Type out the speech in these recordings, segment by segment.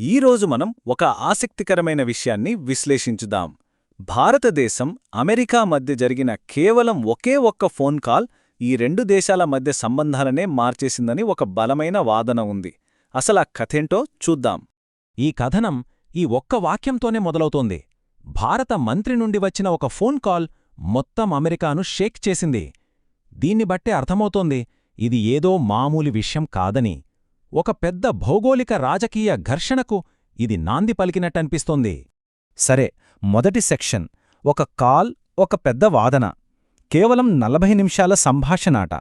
ఈరోజు మనం ఒక ఆసక్తికరమైన విషయాన్ని విశ్లేషించుదాం. భారతదేశం, అమెరికా మధ్య జరిగిన కేవలం ఒకే ఒక్క ఫోన్ కాల్ ఈ రెండు దేశాల మధ్య సంబంధాలనే మార్చేసిందని ఒక బలమైన వాదన ఉంది. అసలా కథేంటో చూద్దాం. ఈ కథనం ఈ ఒక్క వాక్యంతోనే మొదలవుతోంది. భారత మంత్రి నుండి వచ్చిన ఒక ఫోన్ కాల్ మొత్తం అమెరికాను షేక్ చేసింది. దీన్ని బట్టే అర్థమవుతోంది ఇది ఏదో మామూలు విషయం కాదని. ఒక పెద్ద భౌగోళిక రాజకీయ ఘర్షణకు ఇది నాంది పలికినట్టనిపిస్తోంది. సరే, మొదటి సెక్షన్ ఒక కాల్, ఒక పెద్ద వాదన. కేవలం 40 నిమిషాల సంభాషణాట.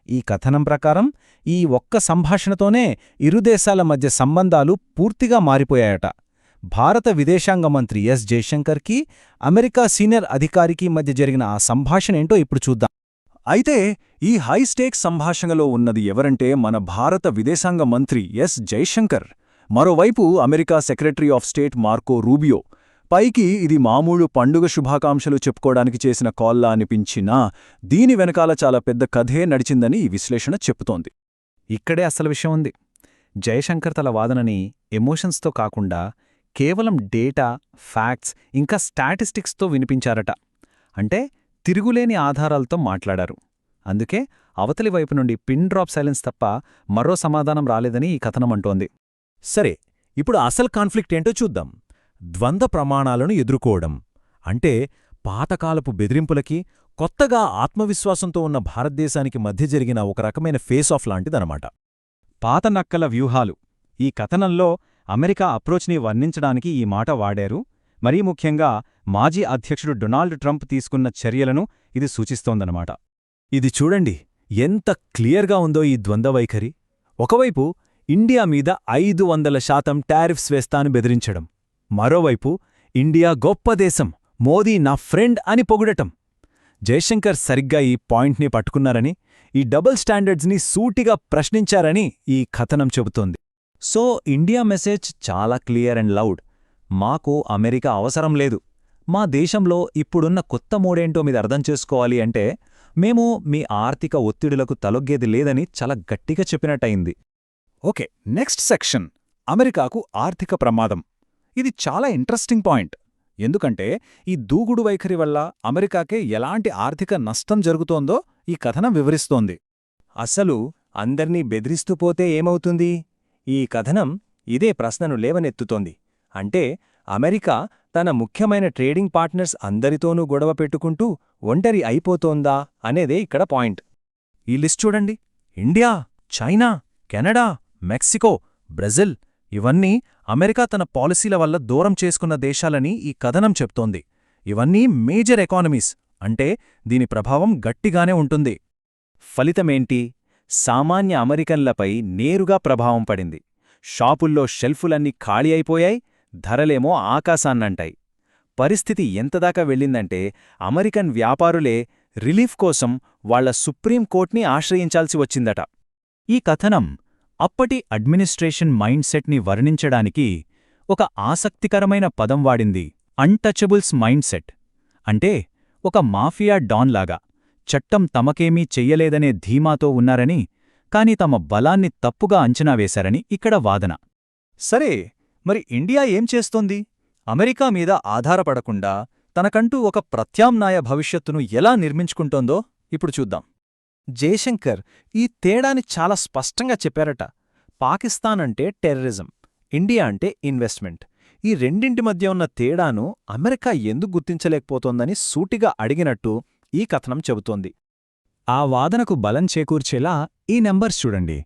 ఈ కథనం ప్రకారం ఈ ఒక్క సంభాషణతోనే ఇరు దేశాల మధ్య సంబంధాలు పూర్తిగా మారిపోయాయట. భారత విదేశాంగ మంత్రి ఎస్ జయశంకర్కి, అమెరికా సీనియర్ అధికారికి మధ్య జరిగిన ఆ సంభాషణేంటో ఇప్పుడు చూద్దాం. అయితే ఈ హైస్టేక్ సంభాషణలో ఉన్నది ఎవరంటే మన భారత విదేశాంగ మంత్రి ఎస్ జైశంకర్. మరోవైపు America secretary of state Marco Rubio. పైకి ఇది మామూలు పండుగ శుభాకాంక్షలు చెప్పుకోవడానికి చేసిన కాల్లా అనిపించినా దీని వెనకాల చాలా పెద్ద కథే నడిచిందని ఈ విశ్లేషణ చెప్పుతోంది. ఇక్కడే అసలు విషయం ఉంది. జయశంకర్ తల వాదనని ఎమోషన్స్తో కాకుండా కేవలం డేటా, ఫ్యాక్ట్స్ ఇంకా స్టాటిస్టిక్స్తో వినిపించారట. అంటే తిరుగులేని ఆధారాలతో మాట్లాడారు. అందుకే అవతలి వైపు నుండి పిన్ డ్రాప్ సైలెన్స్ తప్ప మరో సమాధానం రాలేదని ఈ కథనమంటోంది. సరే, ఇప్పుడు అసలు కాన్ఫ్లిక్ట్ ఏంటో చూద్దాం. ద్వంద్వ ప్రమాణాలను ఎదుర్కోవడం అంటే పాతకాలపు బెదిరింపులకి, కొత్తగా ఆత్మవిశ్వాసంతో ఉన్న భారతదేశానికి మధ్య జరిగిన ఒక రకమైన ఫేస్ ఆఫ్ లాంటిదనమాట. పాత నక్కల వ్యూహాలు. ఈ కథనంలో అమెరికా అప్రోచ్ని వర్ణించడానికి ఈ మాట వాడారు. మరీ ముఖ్యంగా మాజీ అధ్యక్షుడు డొనాల్డ్ ట్రంప్ తీసుకున్న చర్యలను ఇది సూచిస్తోందన్నమాట. ఇది చూడండి ఎంత క్లియర్గా ఉందో ఈ ద్వంద్వ వైఖరి. ఒకవైపు ఇండియా మీద 500% టారిఫ్స్ వేస్తాను బెదిరించడం, మరోవైపు ఇండియా గొప్ప దేశం, మోదీ నా ఫ్రెండ్ అని పొగుడటం. జయశంకర్ సరిగ్గా ఈ పాయింట్ని పట్టుకున్నారని, ఈ డబుల్ స్టాండర్డ్స్ని సూటిగా ప్రశ్నించారని ఈ కథనం చెబుతోంది. సో ఇండియా మెసేజ్ చాలా క్లియర్ అండ్ లౌడ్. మాకు అమెరికా అవసరం లేదు. మా దేశంలో ఇప్పుడున్న కొత్త మోడేంటో మీద అర్థం చేసుకోవాలి అంటే మేము మీ ఆర్థిక ఒత్తిడులకు తలొగ్గేది లేదని చాలా గట్టిగా చెప్పినట్టయింది. ఓకే, నెక్స్ట్ సెక్షన్ అమెరికాకు ఆర్థిక ప్రమాదం. ఇది చాలా ఇంట్రెస్టింగ్ పాయింట్. ఎందుకంటే ఈ దూకుడు వైఖరి వల్ల అమెరికాకే ఎలాంటి ఆర్థిక నష్టం జరుగుతోందో ఈ కథనం వివరిస్తోంది. అసలు అందర్నీ బెదిరిస్తూ పోతే ఏమవుతుంది? ఈ కథనం ఇదే ప్రశ్నను లేవనెత్తుతోంది. అంటే అమెరికా తన ముఖ్యమైన ట్రేడింగ్ పార్ట్నర్స్ అందరితోనూ గొడవ పెట్టుకుంటూ ఒంటరి అయిపోతోందా అనేదే ఇక్కడ పాయింట్. ఈ లిస్ట్ చూడండి. India, China, Canada, Mexico, Brazil ఇవన్నీ అమెరికా తన పాలసీల వల్ల దూరం చేసుకున్న దేశాలని ఈ కథనం చెప్తోంది. ఇవన్నీ మేజర్ ఎకానమీస్. అంటే దీని ప్రభావం గట్టిగానే ఉంటుంది. ఫలితమేంటి? సామాన్య అమెరికన్లపై నేరుగా ప్రభావం పడింది. షాపుల్లో షెల్ఫులన్నీ ఖాళీ అయిపోయాయి, ధరలేమో ఆకాశాన్నంటాయి. పరిస్థితి ఎంతదాకా వెళ్ళిందంటే అమెరికన్ వ్యాపారులే రిలీఫ్ కోసం వాళ్ల సుప్రీంకోర్టుని ఆశ్రయించాల్సి వచ్చిందట. ఈ కథనం అప్పటి అడ్మినిస్ట్రేషన్ మైండ్ సెట్ని వర్ణించడానికి ఒక ఆసక్తికరమైన పదం వాడింది, అన్టచబుల్స్ మైండ్ సెట్. అంటే ఒక మాఫియా డాన్లాగా చట్టం తమకేమీ చెయ్యలేదనే ధీమాతో ఉన్నారని, కాని తమ బలాన్ని తప్పుగా అంచనా వేశారని ఇక్కడ వాదన. సరే, మరి ఇండియా ఏం చేస్తోంది? అమెరికా మీద ఆధారపడకుండా తనకంటూ ఒక ప్రత్యామ్నాయ భవిష్యత్తును ఎలా నిర్మించుకుంటోందో ఇప్పుడు చూద్దాం. జయశంకర్ ఈ తేడాని చాలా స్పష్టంగా చెప్పారట. పాకిస్తాన్ అంటే టెర్రరిజం, ఇండియా అంటే ఇన్వెస్ట్మెంట్. ఈ రెండింటి మధ్య ఉన్న తేడాను అమెరికా ఎందుకు గుర్తించలేకపోతోందని సూటిగా అడిగినట్టు ఈ కథనం చెబుతోంది. ఆ వాదనకు బలం చేకూర్చేలా ఈ నెంబర్స్ చూడండి.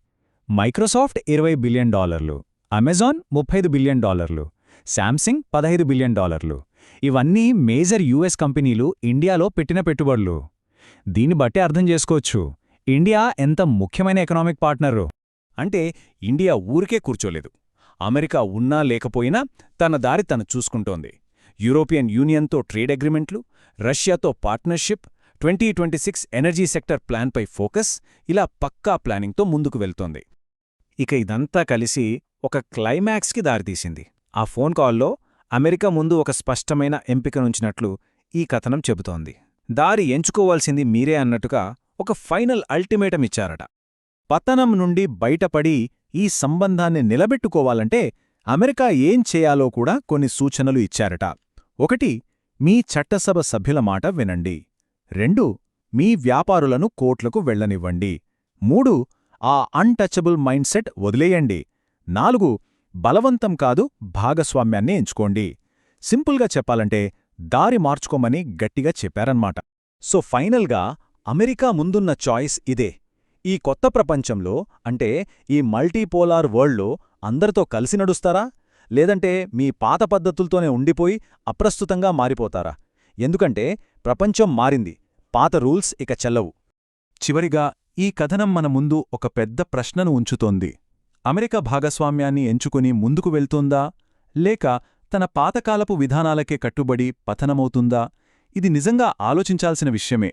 Microsoft $20 billion, Amazon $35 billion, Samsung $15 billion. ఇవన్నీ మేజర్ యుఎస్ కంపెనీలు ఇండియాలో పెట్టిన పెట్టుబడులు. దీన్ని బట్టే అర్థం చేసుకోవచ్చు ఇండియా ఎంత ముఖ్యమైన ఎకనామిక్ పార్ట్నరు. అంటే ఇండియా ఊరికే కూర్చోలేదు. అమెరికా ఉన్నా లేకపోయినా తన దారి తను చూసుకుంటోంది. యూరోపియన్ యూనియన్తో ట్రేడ్ అగ్రిమెంట్లు, రష్యాతో పార్ట్నర్షిప్, 2026 ఎనర్జీ సెక్టర్ ప్లాన్పై ఫోకస్, ఇలా పక్కా ప్లానింగ్తో ముందుకు వెళ్తోంది. ఇక ఇదంతా కలిసి ఒక క్లైమాక్స్కి దారితీసింది. ఆ ఫోన్ కాల్లో అమెరికా ముందు ఒక స్పష్టమైన ఎంపికనుంచినట్లు ఈ కథనం చెబుతోంది. దారి ఎంచుకోవాల్సింది మీరే అన్నట్టుగా ఒక ఫైనల్ అల్టిమేటం ఇచ్చారట. పతనం నుండి బయటపడి ఈ సంబంధాన్ని నిలబెట్టుకోవాలంటే అమెరికా ఏం చేయాలో కూడా కొన్ని సూచనలు ఇచ్చారట. 1. మీ చట్టసభ సభ్యుల మాట వినండి. 2. మీ వ్యాపారులను కోర్టులకు వెళ్లనివ్వండి. 3. ఆ అన్టచబుల్ మైండ్ సెట్ వదిలేయండి. 4. బలవంతం కాదు, భాగస్వామ్యాన్ని ఎంచుకోండి. సింపుల్గా చెప్పాలంటే దారి మార్చుకోమని గట్టిగా చెప్పారన్మాట. సో ఫైనల్గా అమెరికా ముందున్న చాయిస్ ఇదే. ఈ కొత్త ప్రపంచంలో, అంటే ఈ మల్టీపోలార్ వరల్డ్లో అందరితో కలిసి నడుస్తారా, లేదంటే మీ పాత పద్ధతులతోనే ఉండిపోయి అప్రస్తుతంగా మారిపోతారా? ఎందుకంటే ప్రపంచం మారింది, పాత రూల్స్ ఇక చెల్లవు. చివరిగా ఈ కథనం మన ముందు ఒక పెద్ద ప్రశ్నను ఉంచుతోంది. అమెరికా భాగస్వామ్యాన్ని ఎంచుకుని ముందుకు వెళ్తోందా, లేక తన పాతకాలపు విధానాలకే కట్టుబడి పతనమవుతుందా? ఇది నిజంగా ఆలోచించాల్సిన విషయమే.